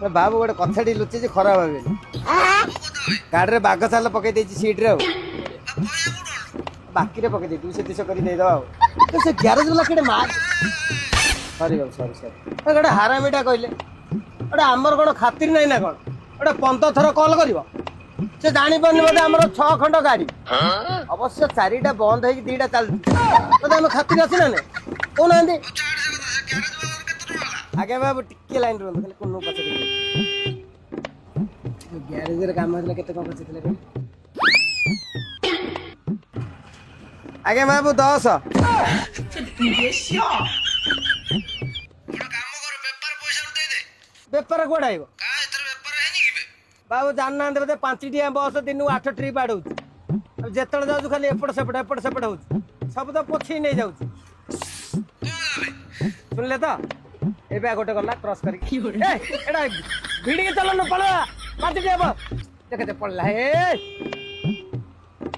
बाबू गोटे कथाटी लुचि खराब भाव गाड़ी बाघ साल पकई सीट्रे बाकी पकई दे 200 कर से ग्यारेज वाला कि मार सरी सरी सरी गोटे हारामीटा कहले गोटे आमर कौन खातिर नहीं ना कौन गोटे 15 थर कल कर से जानी पार्नि बोधे आम 6 खंड गाड़ी अवश्य 4टा बंद हो 2टा चलती आम खातिर अच्छी ना कहना आगे बाबू टिके लाइन रुहतु खाली कुन्नू पचार ग्यारेज काम होता केते कौन पचार आगे बाबू 10 बेपार कौन आईब बाबू जाना बोधे 5 टिया बस दिन 8 ट्रिप आड़ जिते जाऊँ खाली एपट सेपट हो सब तो पोछी नहीं जाऊँ सुनले तो ए गोटे गला क्रॉस करके भिड़ के चलो पड़ा 5 टिया देखते पड़ा